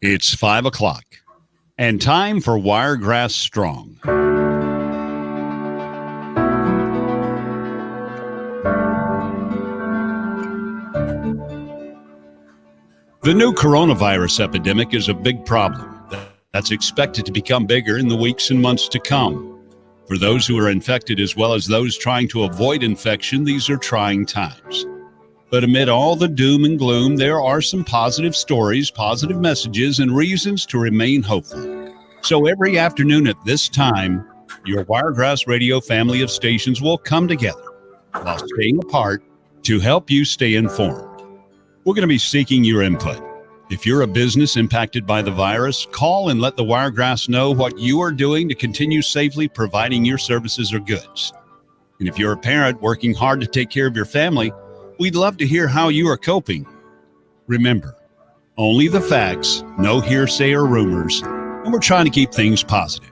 It's 5 o'clock and time for Wiregrass Strong. The new coronavirus epidemic is a big problem that's expected to become bigger in the weeks and months to come. For those who are infected as well as those trying to avoid infection, these are trying times. But amid all the doom and gloom, there are some positive stories, positive messages, and reasons to remain hopeful. So every afternoon at this time, your Wiregrass Radio family of stations will come together while staying apart to help you stay informed. We're going to be seeking your input. If you're a business impacted by the virus, call and let the Wiregrass know what you are doing to continue safely providing your services or goods. And if you're a parent working hard to take care of your family, we'd love to hear how you are coping. Remember, only the facts, no hearsay or rumors, and we're trying to keep things positive.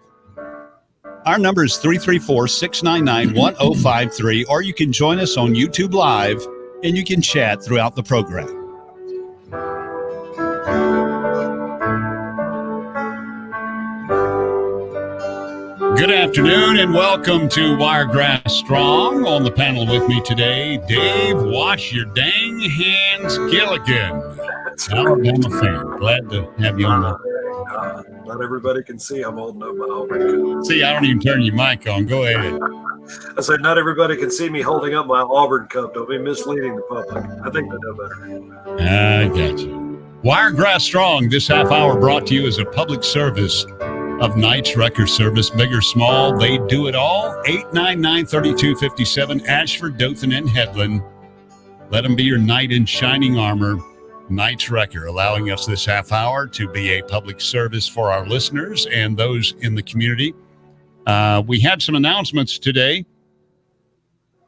Our number is 334-699-1053, or you can join us on YouTube Live, and you can chat throughout the program. Good afternoon and welcome to Wiregrass Strong. On the panel with me today, Dave Wash Your Dang Hands Gilligan, Alabama fan. Glad to have you on the... Not everybody can see I'm holding up my Auburn cup. See, I don't even turn your mic on. Go ahead. I said not everybody can see me holding up my Auburn cup. Don't be misleading the public. I think they know better. I got you. Wiregrass Strong, this half hour brought to you as a public service of Knight's Wrecker Service, big or small, they do it all. 899-3257, Ashford, Dothan, and Headland. Let them be your knight in shining armor. Knight's Wrecker, allowing us this half hour to be a public service for our listeners and those in the community. We had some announcements today.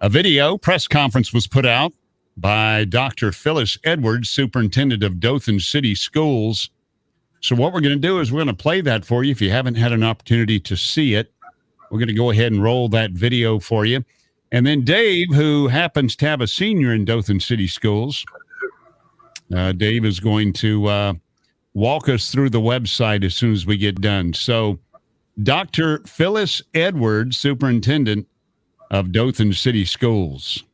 A video press conference was put out by Dr. Phyllis Edwards, Superintendent of Dothan City Schools. So what we're going to do is we're going to play that for you. If you haven't had an opportunity to see it, we're going to go ahead and roll that video for you. And then Dave, who happens to have a senior in Dothan City Schools, Dave is going to walk us through the website as soon as we get done. So Dr. Phyllis Edwards, Superintendent of Dothan City Schools.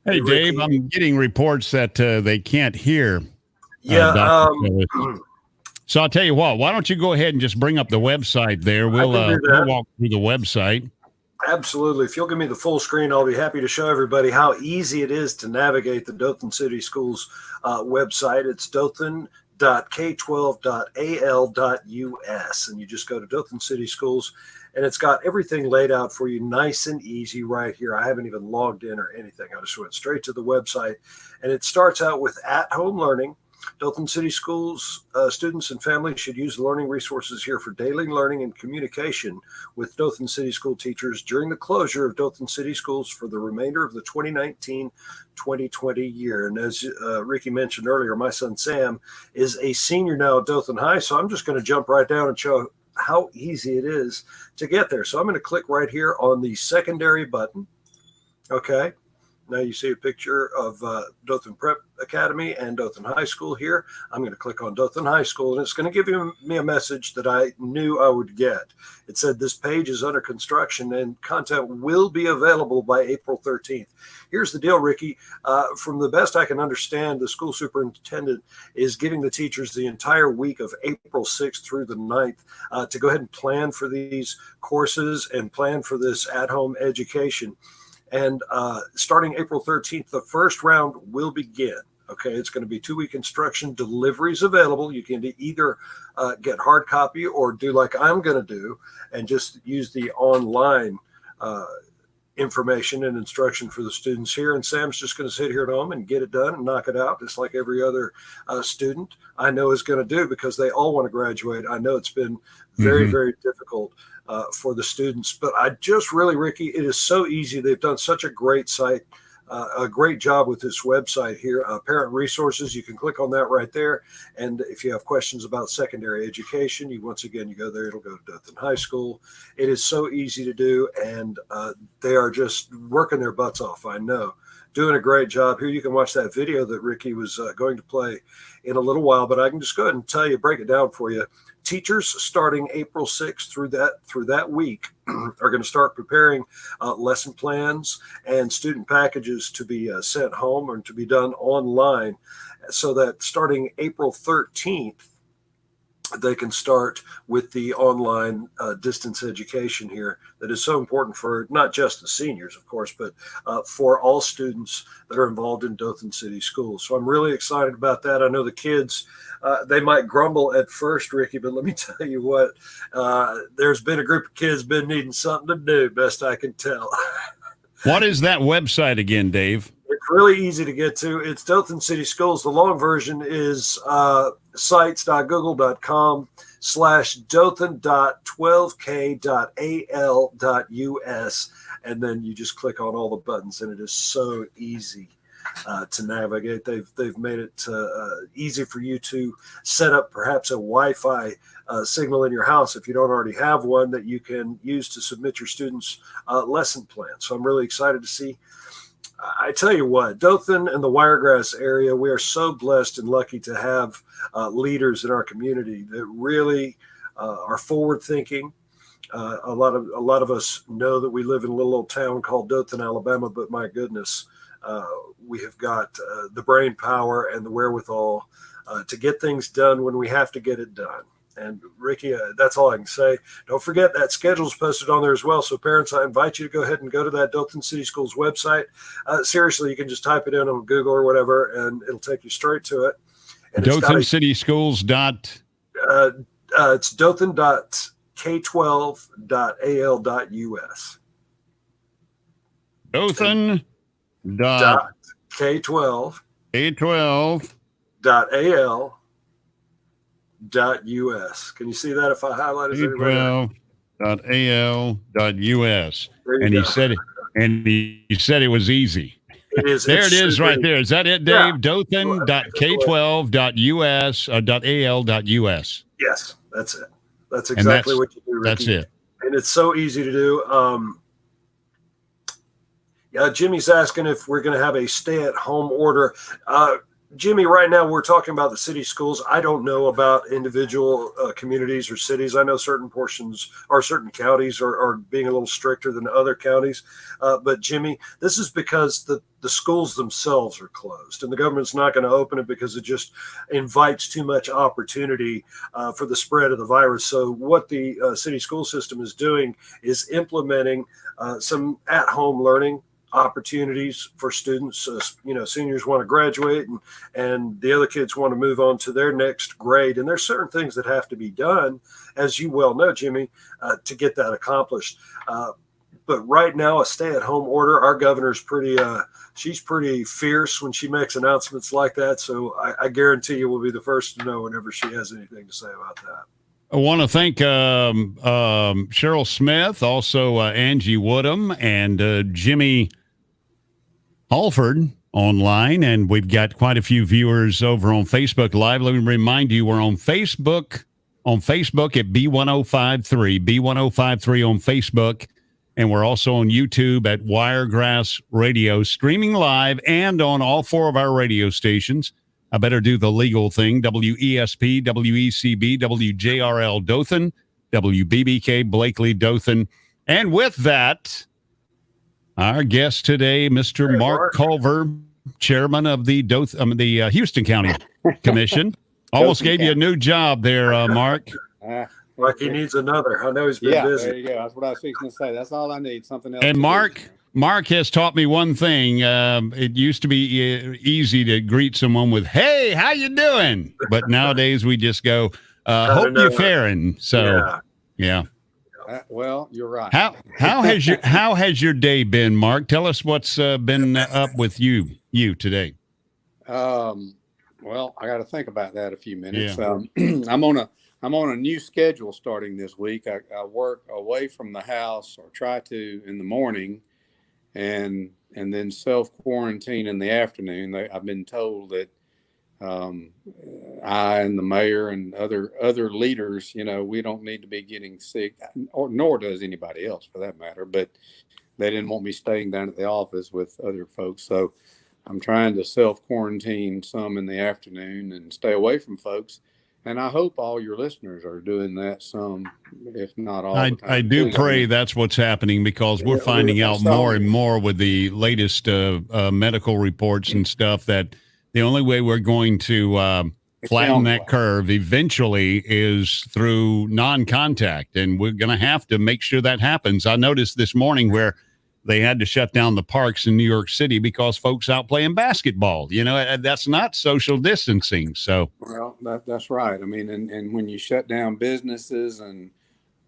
Hey, Dave, I'm getting reports that they can't hear. So I'll tell you what, why don't you go ahead and just bring up the website there? We'll walk through the website. Absolutely. If you'll give me the full screen, I'll be happy to show everybody how easy it is to navigate the Dothan City Schools website. It's dothan.k12.al.us, and you just go to Dothan City Schools, and it's got everything laid out for you nice and easy right here. I haven't even logged in or anything. I just went straight to the website, and it starts out with at-home learning. Dothan City Schools students and families should use the learning resources here for daily learning and communication with Dothan City School teachers during the closure of Dothan City Schools for the remainder of the 2019-2020 year. And as Ricky mentioned earlier, my son Sam is a senior now at Dothan High, so I'm just going to jump right down and show how easy it is to get there. So I'm going to click right here on the secondary button. Okay. Now you see a picture of Dothan Prep Academy and Dothan High School here. I'm going to click on Dothan High School, and it's going to give me a message that I knew I would get. It said this page is under construction and content will be available by April 13th. Here's the deal, Ricky. From the best I can understand, the school superintendent is giving the teachers the entire week of April 6th through the 9th to go ahead and plan for these courses and plan for this at-home education. And starting April 13th, the first round will begin. Okay, it's going to be 2-week instruction, deliveries available. You can either get hard copy or do like I'm going to do and just use the online information and instruction for the students here. And Sam's just going to sit here at home and get it done and knock it out, just like every other student I know is going to do, because they all want to graduate. I know it's been very, very difficult for the students. But I just really, Ricky, it is so easy. They've done such a great site. A great job with this website here, Parent Resources. You can click on that right there. And if you have questions about secondary education, you go there. It'll go to Dothan High School. It is so easy to do, and they are just working their butts off. I know, doing a great job here. You can watch that video that Ricky was going to play in a little while, but I can just go ahead and break it down for you. Teachers starting April 6th through that week are going to start preparing lesson plans and student packages to be sent home or to be done online, so that starting April 13th, they can start with the online distance education here that is so important for not just the seniors, of course, but for all students that are involved in Dothan City Schools. So I'm really excited about that. I know the kids, they might grumble at first, Ricky, but let me tell you what, there's been a group of kids been needing something to do, best I can tell. What is that website again, Dave? It's really easy to get to. It's Dothan City Schools. The long version is sites.google.com/dothan.12k.al.us. And then you just click on all the buttons, and it is so easy to navigate. They've made it easy for you to set up perhaps a Wi-Fi signal in your house if you don't already have one that you can use to submit your students' lesson plan. So I'm really excited to see. I tell you what, Dothan and the Wiregrass area, we are so blessed and lucky to have leaders in our community that really are forward thinking. A lot of us know that we live in a little old town called Dothan, Alabama, but my goodness, we have got the brain power and the wherewithal to get things done when we have to get it done. And Ricky, that's all I can say. Don't forget that schedule is posted on there as well. So parents, I invite you to go ahead and go to that Dothan City Schools website. Seriously, you can just type it in on Google or whatever, and it'll take you straight to it. And Dothan City Schools it's dothan.k12.al.us. Dothan.k12.al.us. Can you see that if I highlight it? K12.al.us. And he said it, and he said it was easy. It is. There it is right there. Is that it, Dave? Yeah. Dothan.k12.us.al.us. Yes, that's it. That's exactly what you do, Ricky. That's it. And it's so easy to do. Jimmy's asking if we're going to have a stay-at-home order. Jimmy, right now we're talking about the city schools. I don't know about individual communities or cities. I know certain portions or certain counties are being a little stricter than other counties. But Jimmy, this is because the schools themselves are closed, and the government's not going to open it because it just invites too much opportunity for the spread of the virus. So what the city school system is doing is implementing some at-home learning opportunities for students. Seniors want to graduate and the other kids want to move on to their next grade. And there's certain things that have to be done, as you well know, Jimmy, to get that accomplished. But right now, a stay-at-home order, our governor's she's pretty fierce when she makes announcements like that. So I guarantee you we'll be the first to know whenever she has anything to say about that. I want to thank Cheryl Smith, also Angie Woodham, and Jimmy Alford online, and we've got quite a few viewers over on Facebook Live. Let me remind you, we're on Facebook at B1053 on Facebook, and we're also on YouTube at Wiregrass Radio, streaming live and on all four of our radio stations. I better do the legal thing. WESP, WECB, WJRL Dothan, WBBK Blakely Dothan. And with that, our guest today, Mr. Mark Culver, chairman of the Houston County Commission. Almost gave you a new job there, Mark. Like he needs another. I know he's been busy. There you go. That's what I was fixing to say. That's all I need. Something else. And Mark has taught me one thing. It used to be easy to greet someone with, "Hey, how you doing?" But nowadays we just go, "Hope you're faring." So, yeah. Well, you're right. How has your day been, Mark? Tell us what's been up with you today. Well, I got to think about that a few minutes. Yeah. I'm on I'm on a new schedule starting this week. I work away from the house, or try to, in the morning, and then self quarantine in the afternoon. I've been told that um, I and the mayor and other leaders, we don't need to be getting sick, or nor does anybody else for that matter. But they didn't want me staying down at the office with other folks, so I'm trying to self quarantine some in the afternoon and stay away from folks. And I hope all your listeners are doing that some, if not all the I time. do too. pray that's what's happening, because we're finding out more and more with the latest medical reports and stuff that the only way we're going to flatten that curve eventually is through non-contact, and we're going to have to make sure that happens. I noticed this morning where they had to shut down the parks in New York City because folks out playing basketball. That's not social distancing. So, well, that's right. I mean, and when you shut down businesses and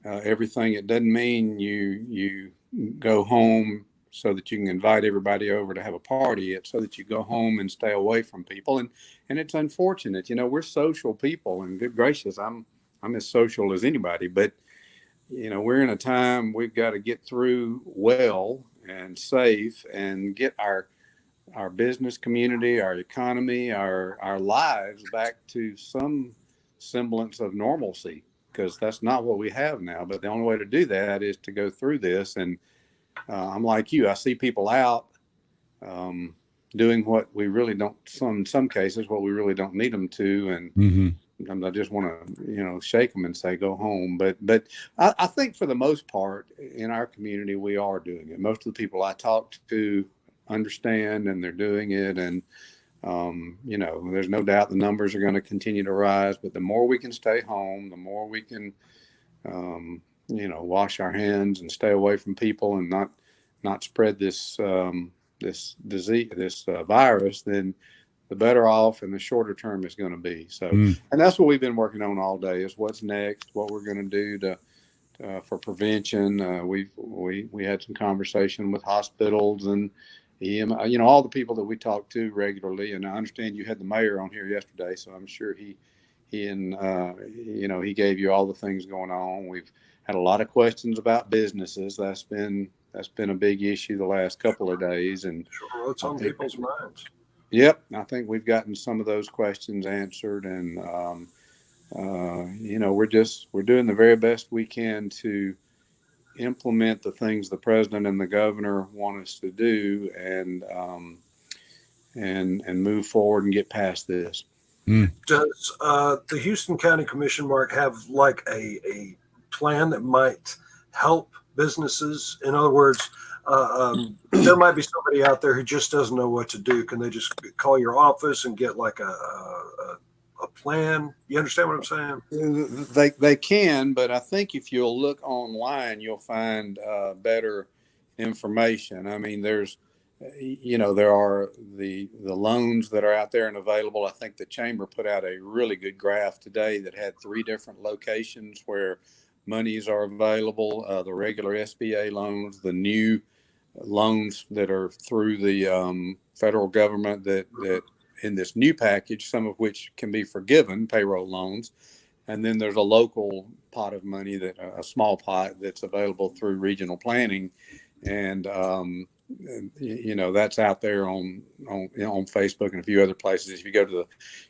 everything, it doesn't mean you go home so that you can invite everybody over to have a party. It's so that you go home and stay away from people. And it's unfortunate. We're social people, and good gracious, I'm as social as anybody, but we're in a time we've got to get through well and safe and get our business community, our economy, our lives back to some semblance of normalcy, because that's not what we have now. But the only way to do that is to go through this. And I'm like you, I see people out doing what we really don't, in some cases, what we really don't need them to. And I just want to, shake them and say, go home. But I think for the most part in our community, we are doing it. Most of the people I talk to understand, and they're doing it. And, there's no doubt the numbers are going to continue to rise. But the more we can stay home, the more we can, wash our hands and stay away from people and not spread this disease, this virus, then the better off and the shorter term is going to be. So, and that's what we've been working on all day, is what's next, what we're going to do for prevention. We had some conversation with hospitals and all the people that we talk to regularly. And I understand you had the mayor on here yesterday, so I'm sure he gave you all the things going on. We've had a lot of questions about businesses. That's been a big issue the last couple of days, and sure, it's on people's minds. Yep, I think we've gotten some of those questions answered, and we're doing the very best we can to implement the things the president and the governor want us to do, and move forward and get past this. Does the Houston County Commission, Mark, have like a plan that might help businesses? In other words, there might be somebody out there who just doesn't know what to do. Can they just call your office and get like a plan? You understand what I'm saying? They can, but I think if you'll look online, you'll find better information. I mean, there are the loans that are out there and available. I think the chamber put out a really good graph today that had 3 different locations where monies are available, the regular SBA loans, the new loans that are through the federal government that in this new package, some of which can be forgiven, payroll loans. And then there's a local pot of money, that a small pot that's available through regional planning. And, that's out there on Facebook and a few other places. If you go to the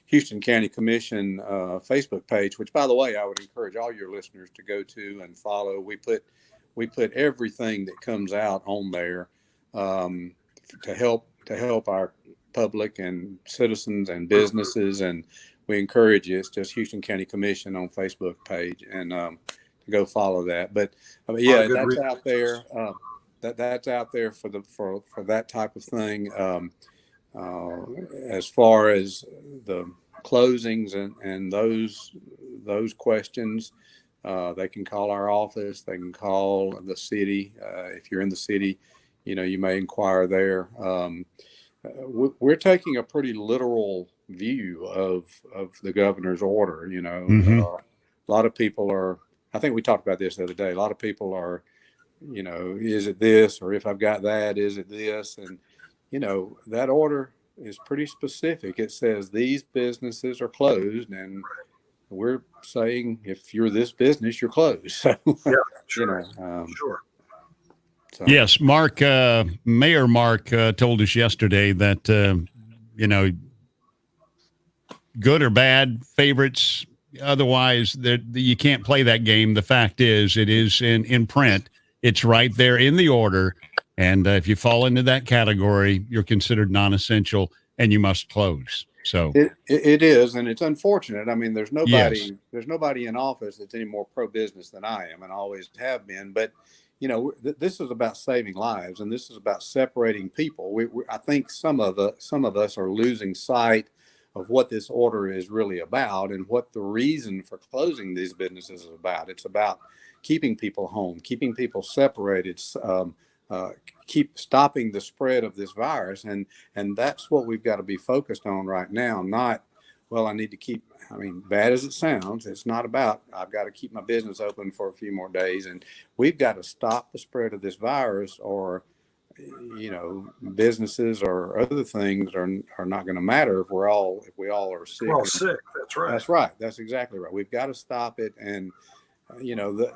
Houston County Commission Facebook page, which, by the way, I would encourage all your listeners to go to and follow. We put everything that comes out on there to help our public and citizens and businesses, and we encourage you. It's just Houston County Commission on Facebook page, and to go follow that. But yeah, that's out there. That's out there for that type of thing. As far as the closings and those questions, they can call our office. They can call the city. If you're in the city, you may inquire there. We're taking a pretty literal view of the governor's order. A lot of people are. I think we talked about this the other day. A lot of people are. Is it this, or if I've got that, is it this? And, that order is pretty specific. It says these businesses are closed, and we're saying if you're this business, you're closed. So, Yeah, sure. Sure. So. Yes, Mark, Mayor Mark told us yesterday that, good or bad, favorites, otherwise, you can't play that game. The fact is, it is in print. It's right there in the order. And if you fall into that category, you're considered non-essential and you must close. So it is, and it's unfortunate. I mean, there's nobody Yes. in office that's any more pro-business than I am, and always have been. But this is about saving lives, and this is about separating people. I think some of us are losing sight of what this order is really about and what the reason for closing these businesses is about. It's about keeping people home, keeping people separated, keep stopping the spread of this virus. And that's what we've got to be focused on right now. Not, well, I need to keep, bad as it sounds, it's not about, I've got to keep my business open for a few more days. And we've got to stop the spread of this virus, or businesses or other things are not going to matter if we all are sick. We're all sick. That's right. That's right. That's exactly right. We've got to stop it. And the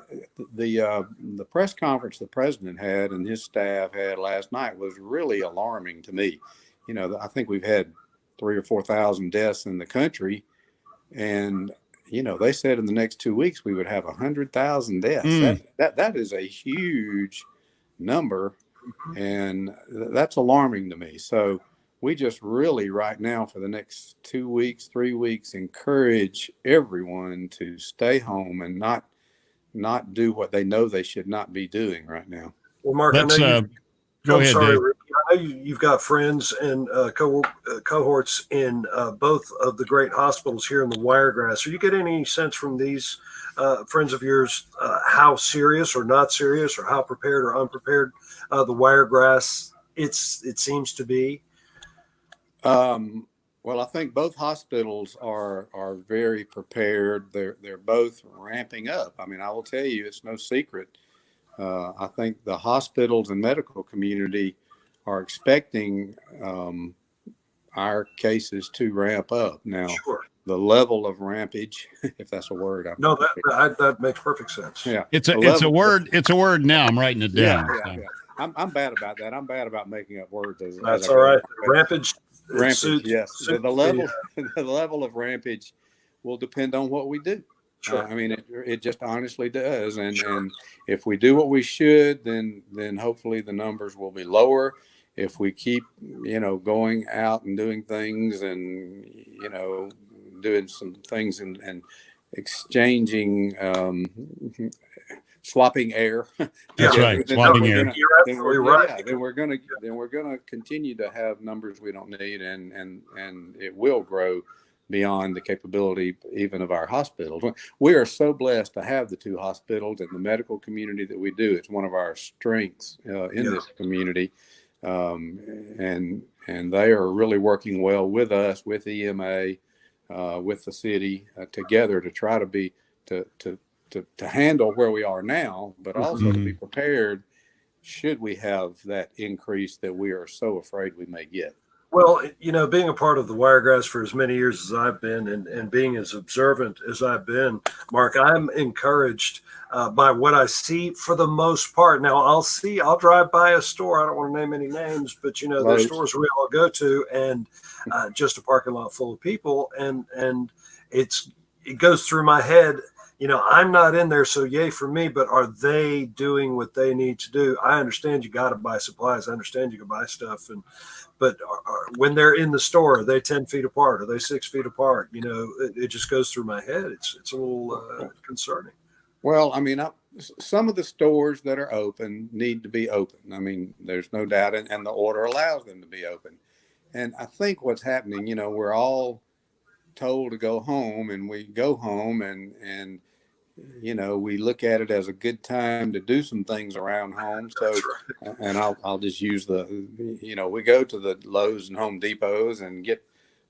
press conference the president had and his staff had last night was really alarming to me. I think we've had 3,000 or 4,000 deaths in the country, and they said in the next 2 weeks we would have 100,000 deaths. That is a huge number. And that's alarming to me. So we just really right now for the next 2 weeks, 3 weeks, encourage everyone to stay home and not do what they know they should not be doing right now. Well, Mark, go ahead, sorry, Dave. Ricky. I know you've got friends and cohorts in both of the great hospitals here in the Wiregrass. Are you getting any sense from these friends of yours how serious or not serious, or how prepared or unprepared the Wiregrass it seems to be? Well, I think both hospitals are very prepared. They're both ramping up. I will tell you, it's no secret. I think the hospitals and medical community are expecting our cases to ramp up. Now, Sure. The level of rampage, if that's a word. That makes perfect sense. Yeah, it's a word. It's a word now. I'm writing it down. Yeah. I'm bad about that. I'm bad about making up words. That's all right. Rampage. Yes. The level of rampage will depend on what we do. Sure. It just honestly does. And if we do what we should, then hopefully the numbers will be lower. If we keep, going out and doing things and, doing some things and exchanging, swapping air. That's right. Swapping air. You're absolutely right. Then we're gonna continue to have numbers we don't need, and it will grow beyond the capability even of our hospitals. We are so blessed to have the two hospitals and the medical community that we do. It's one of our strengths in this community, and they are really working well with us, with EMA, with the city together to try to be to handle where we are now, but also to be prepared should we have that increase that we are so afraid we may get. Well, being a part of the Wiregrass for as many years as I've been and being as observant as I've been, Mark, I'm encouraged by what I see for the most part. Now, I'll drive by a store. I don't want to name any names, but, there's stores we all go to, and just a parking lot full of people. And it goes through my head. I'm not in there, so yay for me, but are they doing what they need to do? I understand you got to buy supplies. I understand you can buy stuff. But when they're in the store, are they 10 feet apart? Are they 6 feet apart? It just goes through my head. It's a little concerning. Well, some of the stores that are open need to be open. There's no doubt, and the order allows them to be open. And I think what's happening, we're all told to go home, and we go home and we look at it as a good time to do some things around home. So, and I'll just use we go to the Lowe's and Home Depots and get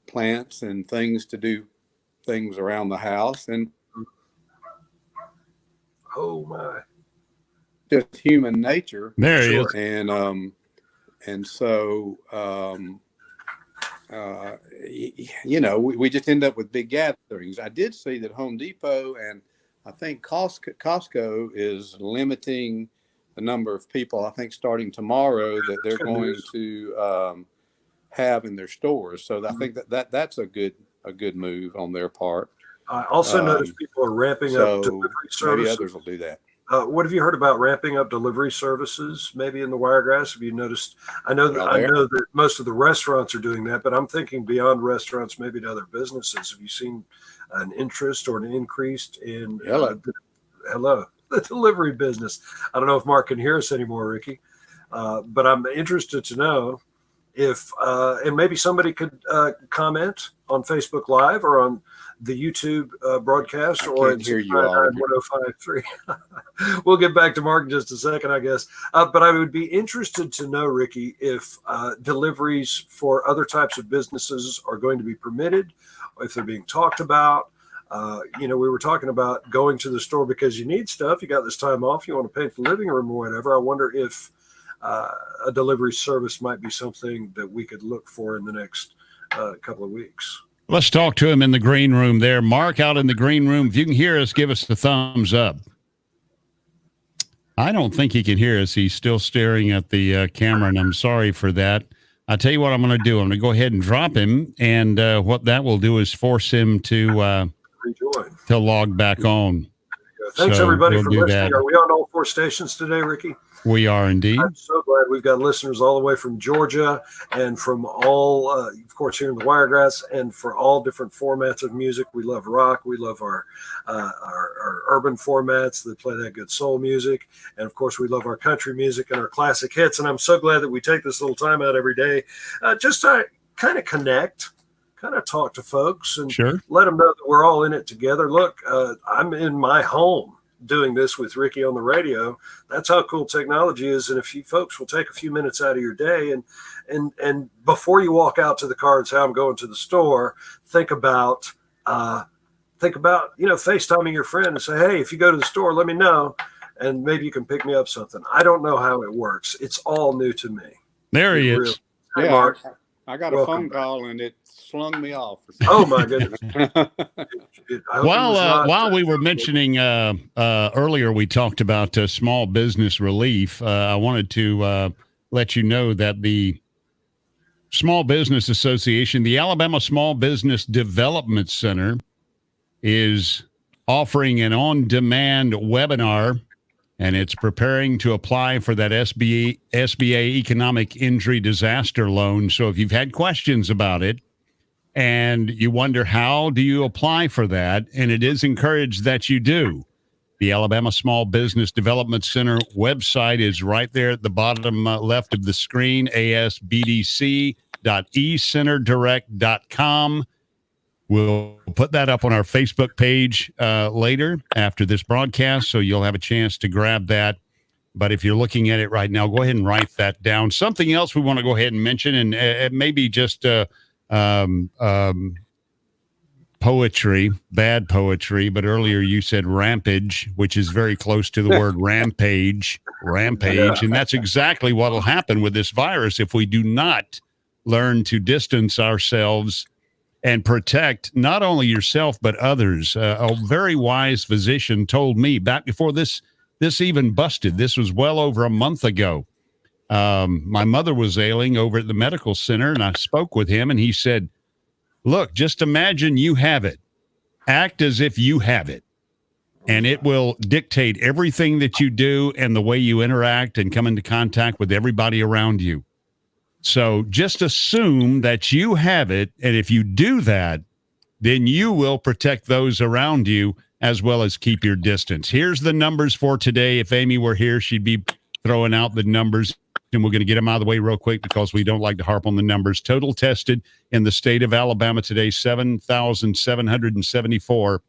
plants and things to do things around the house. And oh my, just human nature. There he is. And so we just end up with big gatherings. I did see that Home Depot and I think Costco is limiting the number of people, I think starting tomorrow, that they're going to have in their stores. So I think that's a good move on their part. I also noticed people are ramping up delivery services. Maybe others will do that. What have you heard about ramping up delivery services? Maybe in the Wiregrass, have you noticed? I know that most of the restaurants are doing that, but I'm thinking beyond restaurants, maybe to other businesses. Have you seen an interest or an increase in the delivery business? I don't know if Mark can hear us anymore, Ricky, but I'm interested to know if and maybe somebody could comment on Facebook Live or on the YouTube broadcast, or at 1053. We'll get back to Mark in just a second, I guess. But I would be interested to know, Ricky, if deliveries for other types of businesses are going to be permitted, or if they're being talked about. We were talking about going to the store because you need stuff. You got this time off. You want to paint the living room or whatever. I wonder if a delivery service might be something that we could look for in the next couple of weeks. Let's talk to him in the green room there. Mark, out in the green room, if you can hear us, give us the thumbs up. I don't think he can hear us. He's still staring at the camera, and I'm sorry for that. I'll tell you what I'm going to do. I'm going to go ahead and drop him, and what that will do is force him to log back on. Thanks, everybody, for listening. Are we on all 4 stations today, Ricky? We are indeed. I'm so glad we've got listeners all the way from Georgia and from all, of course, here in the Wiregrass, and for all different formats of music. We love rock. We love our urban formats that play that good soul music. And, of course, we love our country music and our classic hits. And I'm so glad that we take this little time out every day just to kind of connect, kind of talk to folks and let them know that we're all in it together. Look, I'm in my home doing this with Ricky on the radio. That's how cool technology is. And if you folks will take a few minutes out of your day and before you walk out to the car and say, I'm going to the store, think about, FaceTiming your friend and say, hey, if you go to the store, let me know. And maybe you can pick me up something. I don't know how it works. It's all new to me. There he is. Hey, Mark. I got a phone call and it slung me off. Oh my goodness. While we were mentioning earlier, we talked about small business relief. I wanted to let you know that the Small Business Association, the Alabama Small Business Development Center, is offering an on-demand webinar, and it's preparing to apply for that SBA Economic Injury Disaster Loan. So if you've had questions about it and you wonder how do you apply for that, and it is encouraged that you do, the Alabama Small Business Development Center website is right there at the bottom left of the screen, asbdc.ecenterdirect.com. We'll put that up on our Facebook page later after this broadcast, so you'll have a chance to grab that. But if you're looking at it right now, go ahead and write that down. Something else we want to go ahead and mention, and it may be just poetry, bad poetry, but earlier you said rampage, which is very close to the word rampage, and that's exactly what will happen with this virus if we do not learn to distance ourselves and protect not only yourself but others. A very wise physician told me back before this even busted. This was well over a month ago. My mother was ailing over at the medical center, and I spoke with him, and he said, look, just imagine you have it. Act as if you have it, and it will dictate everything that you do and the way you interact and come into contact with everybody around you. So just assume that you have it, and if you do that, then you will protect those around you as well as keep your distance. Here's the numbers for today. If Amy were here, she'd be throwing out the numbers, and we're going to get them out of the way real quick because we don't like to harp on the numbers. Total tested in the state of Alabama today, 7,774.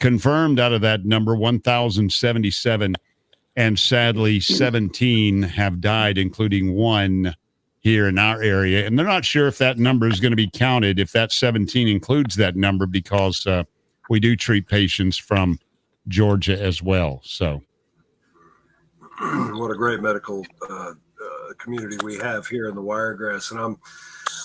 Confirmed out of that number, 1,077. And sadly, 17 have died, including one here in our area. And they're not sure if that number is going to be counted, if that 17 includes that number, because we do treat patients from Georgia as well. So what a great medical community we have here in the Wiregrass. And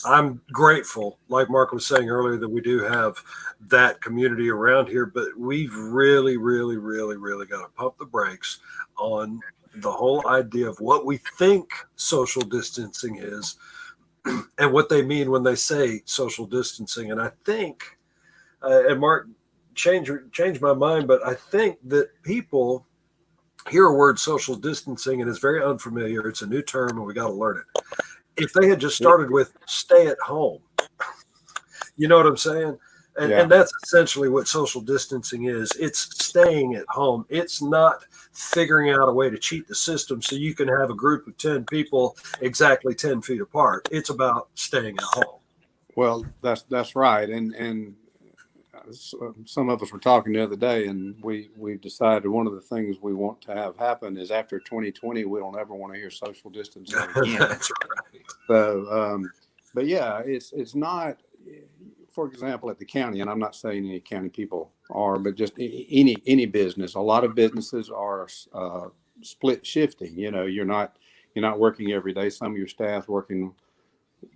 I'm grateful, like Mark was saying earlier, that we do have that community around here, but we've really, really, really, really got to pump the brakes on the whole idea of what we think social distancing is and what they mean when they say social distancing. And I think, and Mark, change my mind, but I think that people hear a word social distancing and it's very unfamiliar. It's a new term and we got to learn it. If they had just started with stay at home, you know what I'm saying? And that's essentially what social distancing is. It's staying at home. It's not figuring out a way to cheat the system so you can have a group of 10 people exactly 10 feet apart. It's about staying at home. Well, that's right. And some of us were talking the other day, and we've decided one of the things we want to have happen is after 2020, we don't ever want to hear social distancing again. That's right. So, but yeah, it's not, for example, at the county, and I'm not saying any county people are, but just any business. A lot of businesses are split shifting. You know, you're not working every day. Some of your staff working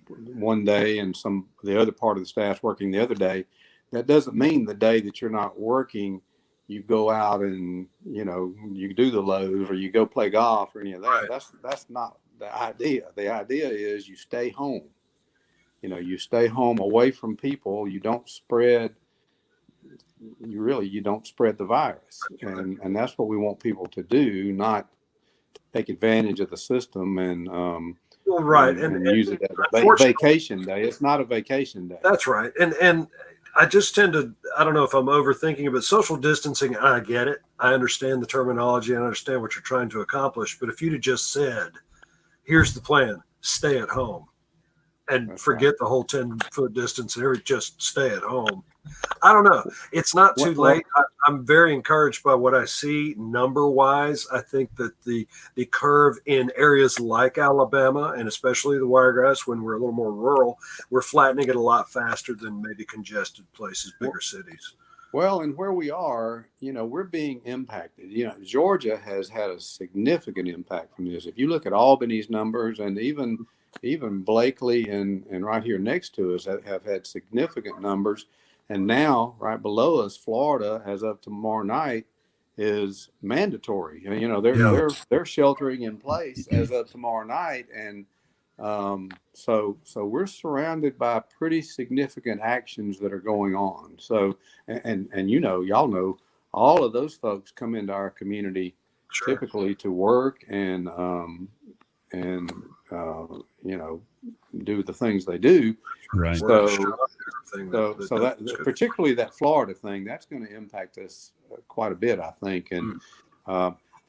one day, and the other part of the staff working the other day. That doesn't mean the day that you're not working, you go out and, you do the Lowe's or you go play golf or any of that. Right. That's not the idea. The idea is you stay home. You stay home away from people. You don't spread. You don't spread the virus, and that's what we want people to do, not take advantage of the system and right and use it as a vacation day. It's not a vacation day. That's right. And I just tend to, I don't know if I'm overthinking it, but social distancing, I get it. I understand the terminology and I understand what you're trying to accomplish. But if you'd have just said, here's the plan, stay at home and That's forget right. the whole 10-foot distance and just stay at home. I don't know. It's not too late. I'm very encouraged by what I see number wise. I think that the curve in areas like Alabama and especially the Wiregrass, when we're a little more rural, we're flattening it a lot faster than maybe congested places, bigger cities. Well, and where we are, we're being impacted. Georgia has had a significant impact from this. If you look at Albany's numbers and even Blakely and right here next to us have had significant numbers. And now, right below us, Florida, as of tomorrow night, is mandatory. They're sheltering in place as of tomorrow night, and so we're surrounded by pretty significant actions that are going on. So, and y'all know, all of those folks come into our community typically to work and do the things they do. Right. So that particularly that Florida thing, that's going to impact us quite a bit, I think. And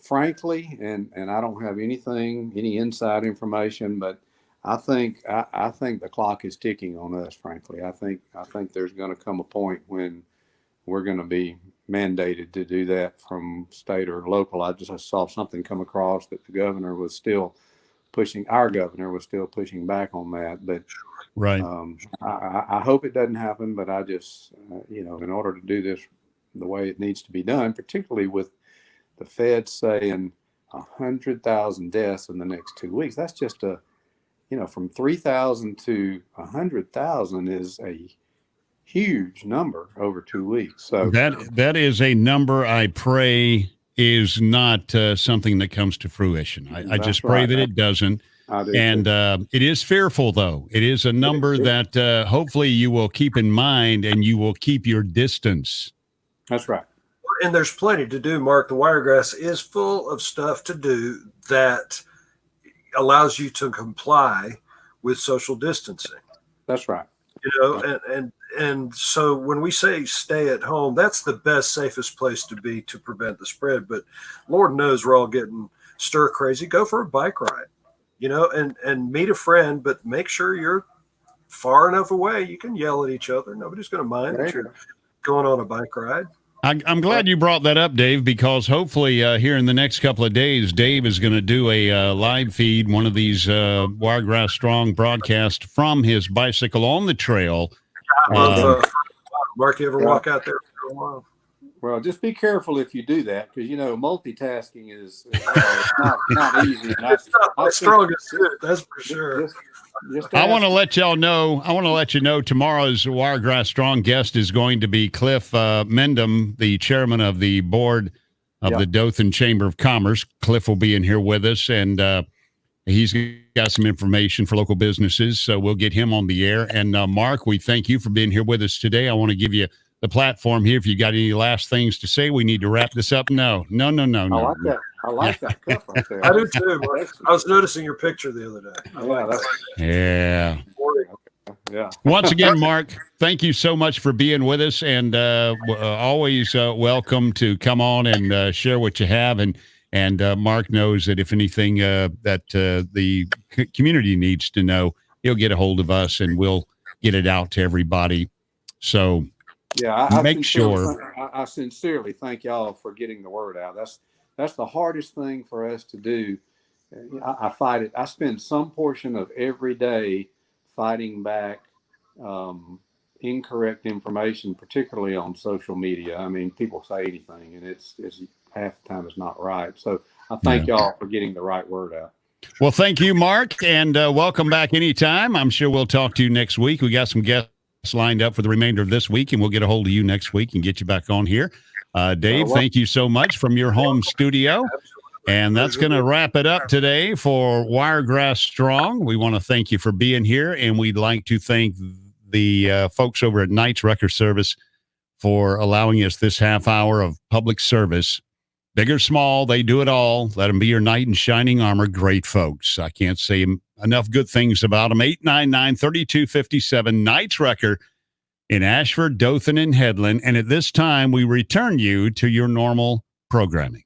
frankly, and I don't have any inside information, but I think the clock is ticking on us. Frankly, I think there's going to come a point when we're going to be mandated to do that from state or local. I saw something come across that our governor was still pushing back on that, but right. I hope it doesn't happen, but I just, in order to do this the way it needs to be done, particularly with the Fed saying 100,000 deaths in the next 2 weeks, that's just from 3,000 to 100,000 is a huge number over 2 weeks. So that is a number I pray is not something that comes to fruition. I just pray that it doesn't. And it is fearful, though. It is a number that hopefully you will keep in mind and you will keep your distance. That's right. And there's plenty to do, Mark. The Wiregrass is full of stuff to do that allows you to comply with social distancing. That's right. And so when we say stay at home, that's the best, safest place to be to prevent the spread. But Lord knows we're all getting stir crazy. Go for a bike ride, and meet a friend, but make sure you're far enough away. You can yell at each other. Nobody's going to mind that you're going on a bike ride. I'm glad you brought that up, Dave, because hopefully here in the next couple of days, Dave is going to do a live feed, one of these Wiregrass Strong broadcasts from his bicycle on the trail. Mark, you ever walk out there for a while? Well, just be careful if you do that, because multitasking is not easy. And It's not my strongest suit, that's for sure. Just I want to ask- let y'all know. I want to let you know tomorrow's Wiregrass Strong guest is going to be Cliff Mendham, the chairman of the board of Yep. the Dothan Chamber of Commerce. Cliff will be in here with us, and he's got some information for local businesses, so we'll get him on the air. And Mark, we thank you for being here with us today. I want to give you the platform here. If you got any last things to say, we need to wrap this up. No. I like that. I like that cup right there. I do too. Mark. I was noticing your picture the other day. Yeah. Yeah. Once again, Mark, thank you so much for being with us, and always welcome to come on and share what you have. And Mark knows that if anything that the community needs to know, he'll get a hold of us, and we'll get it out to everybody. So Yeah, make sure. I sincerely thank y'all for getting the word out. That's the hardest thing for us to do. I fight it. I spend some portion of every day fighting back incorrect information, particularly on social media. I mean, people say anything, and it's half the time it's not right. So I thank y'all for getting the right word out. Well, thank you, Mark, and welcome back anytime. I'm sure we'll talk to you next week. We got some guests lined up for the remainder of this week, and we'll get a hold of you next week and get you back on here. Dave, thank you so much from your home studio. And that's going to wrap it up today for Wiregrass Strong. We want to thank you for being here, and we'd like to thank the folks over at Knights Record Service for allowing us this half hour of public service. Big or small, they do it all. Let them be your knight in shining armor. Great folks. I can't say enough good things about them. 899-3257 Knights Record in Ashford, Dothan, and Headland. And at this time, we return you to your normal programming.